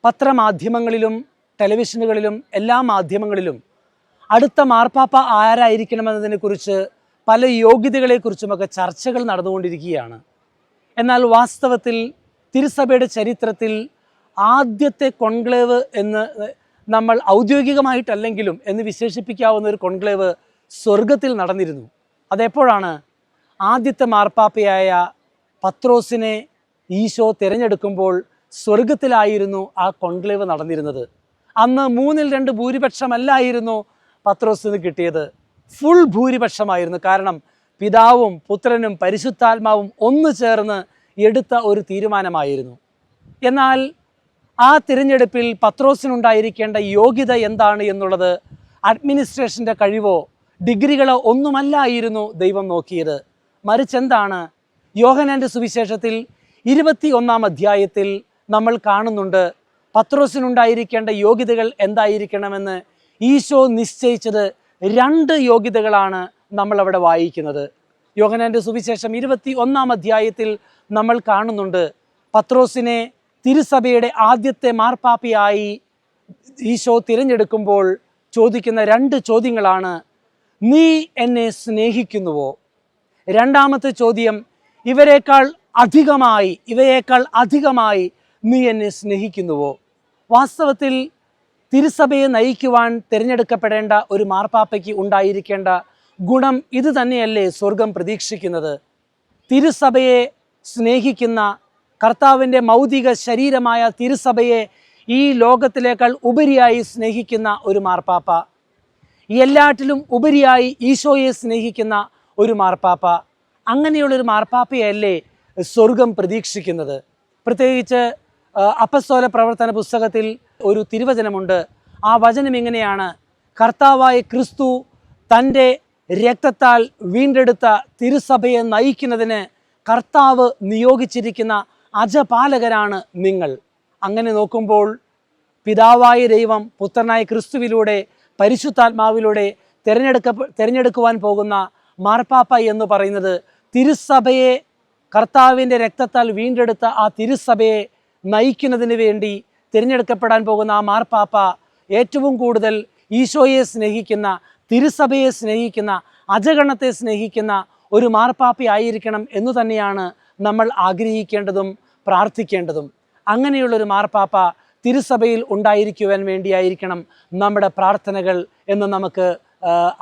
പത്രമാധ്യമങ്ങളിലും ടെലിവിഷനുകളിലും എല്ലാ മാധ്യമങ്ങളിലും അടുത്ത മാർപ്പാപ്പ ആരായിരിക്കണമെന്നതിനെക്കുറിച്ച് പല യോഗ്യതകളെക്കുറിച്ചുമൊക്കെ ചർച്ചകൾ നടന്നുകൊണ്ടിരിക്കുകയാണ്. എന്നാൽ വാസ്തവത്തിൽ തിരുസഭയുടെ ചരിത്രത്തിൽ ആദ്യത്തെ കോൺക്ലേവ് എന്ന് നമ്മൾ ഔദ്യോഗികമായിട്ടല്ലെങ്കിലും എന്ന് വിശേഷിപ്പിക്കാവുന്ന ഒരു കോൺക്ലേവ് സ്വർഗത്തിൽ നടന്നിരുന്നു. അതെപ്പോഴാണ്? ആദ്യത്തെ മാർപ്പാപ്പയായ പത്രോസിനെ ഈശോ തിരഞ്ഞെടുക്കുമ്പോൾ സ്വർഗത്തിലായിരുന്നു ആ കോൺക്ലേവ് നടന്നിരുന്നത്. അന്ന് 2/3 ഭൂരിപക്ഷമല്ലായിരുന്നു പത്രോസിന് കിട്ടിയത്, ഫുൾ ഭൂരിപക്ഷമായിരുന്നു. കാരണം പിതാവും പുത്രനും പരിശുദ്ധാത്മാവും ഒന്നു ചേർന്ന് എടുത്ത ഒരു തീരുമാനമായിരുന്നു. എന്നാൽ ആ തിരഞ്ഞെടുപ്പിൽ പത്രോസിനുണ്ടായിരിക്കേണ്ട യോഗ്യത എന്താണ് എന്നുള്ളത് അഡ്മിനിസ്ട്രേഷൻ്റെ കഴിവോ ഡിഗ്രികളോ ഒന്നുമല്ലായിരുന്നു ദൈവം നോക്കിയത്. മറിച്ച് എന്താണ്? യോഹന്നാൻ്റെ സുവിശേഷത്തിൽ 21-ാം അധ്യായത്തിൽ നമ്മൾ കാണുന്നുണ്ട് പത്രോസിനുണ്ടായിരിക്കേണ്ട യോഗ്യതകൾ എന്തായിരിക്കണമെന്ന്. ഈശോ നിശ്ചയിച്ചത് 2 യോഗ്യതകളാണ് നമ്മളവിടെ വായിക്കുന്നത്. യോഹന്നാൻ്റെ സുവിശേഷം 21-ാം അധ്യായത്തിൽ നമ്മൾ കാണുന്നുണ്ട് പത്രോസിനെ തിരുസഭയുടെ ആദ്യത്തെ മാർപ്പാപ്പയായി ഈശോ തിരഞ്ഞെടുക്കുമ്പോൾ ചോദിക്കുന്ന 2 ചോദ്യങ്ങളാണ്. നീ എന്നെ സ്നേഹിക്കുന്നുവോ? രണ്ടാമത്തെ ചോദ്യം, ഇവയേക്കാൾ അധികമായി നീ എന്നെ സ്നേഹിക്കുന്നുവോ? വാസ്തവത്തിൽ തിരുസഭയെ നയിക്കുവാൻ തിരഞ്ഞെടുക്കപ്പെടേണ്ട ഒരു മാർപ്പാപ്പയ്ക്ക് ഉണ്ടായിരിക്കേണ്ട ഗുണം ഇത് തന്നെയല്ലേ സ്വർഗം പ്രതീക്ഷിക്കുന്നത്? തിരുസഭയെ സ്നേഹിക്കുന്ന, കർത്താവിൻ്റെ മൗതിക ശരീരമായ തിരുസഭയെ ഈ ലോകത്തിലേക്കാൾ ഉപരിയായി സ്നേഹിക്കുന്ന ഒരു മാർപ്പാപ്പ, എല്ലാറ്റിലും ഉപരിയായി ഈശോയെ സ്നേഹിക്കുന്ന ഒരു മാർപ്പാപ്പ, അങ്ങനെയുള്ളൊരു മാർപ്പാപ്പയല്ലേ സ്വർഗം പ്രതീക്ഷിക്കുന്നത്? പ്രത്യേകിച്ച് അപ്പസ്തോല പ്രവർത്തന പുസ്തകത്തിൽ ഒരു തിരുവചനമുണ്ട്. ആ വചനം ഇങ്ങനെയാണ്: കർത്താവായ ക്രിസ്തു തൻ്റെ രക്തത്താൽ വീണ്ടെടുത്ത തിരുസഭയെ നയിക്കുന്നതിന് കർത്താവ് നിയോഗിച്ചിരിക്കുന്ന അജപാലകരാണ് നിങ്ങൾ. അങ്ങനെ നോക്കുമ്പോൾ പിതാവായ ദൈവം പുത്രനായ ക്രിസ്തുവിലൂടെ പരിശുദ്ധാത്മാവിലൂടെ തിരഞ്ഞെടുക്കുവാൻ പോകുന്ന മാർപ്പാപ്പ എന്ന് പറയുന്നത് തിരുസഭയെ, കർത്താവിൻ്റെ രക്തത്താൽ വീണ്ടെടുത്ത ആ തിരുസഭയെ നയിക്കുന്നതിന് വേണ്ടി തിരഞ്ഞെടുക്കപ്പെടാൻ പോകുന്ന ആ മാർപ്പാപ്പ ഏറ്റവും കൂടുതൽ ഈശോയെ സ്നേഹിക്കുന്ന, തിരുസഭയെ സ്നേഹിക്കുന്ന, അജഗണത്തെ സ്നേഹിക്കുന്ന ഒരു മാർപ്പാപ്പയായിരിക്കണം എന്നു തന്നെയാണ് നമ്മൾ ആഗ്രഹിക്കേണ്ടതും പ്രാർത്ഥിക്കേണ്ടതും. അങ്ങനെയുള്ളൊരു മാർപ്പാപ്പ തിരുസഭയിൽ ഉണ്ടായിരിക്കുവാൻ വേണ്ടിയായിരിക്കണം നമ്മുടെ പ്രാർത്ഥനകൾ എന്ന് നമുക്ക്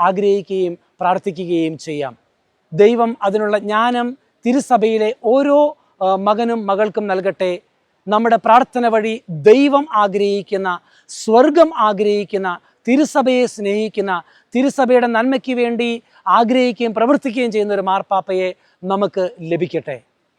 ആഗ്രഹിക്കുകയും പ്രാർത്ഥിക്കുകയും ചെയ്യാം. ദൈവം അതിനുള്ള ജ്ഞാനം തിരുസഭയിലെ ഓരോ മകനും മകൾക്കും നൽകട്ടെ. നമ്മുടെ പ്രാർത്ഥന വഴി ദൈവം ആഗ്രഹിക്കുന്ന, സ്വർഗം ആഗ്രഹിക്കുന്ന, തിരുസഭയെ സ്നേഹിക്കുന്ന, തിരുസഭയുടെ നന്മയ്ക്ക് വേണ്ടി ആഗ്രഹിക്കുകയും പ്രവർത്തിക്കുകയും ചെയ്യുന്ന ഒരു മാർപ്പാപ്പയെ നമുക്ക് ലഭിക്കട്ടെ.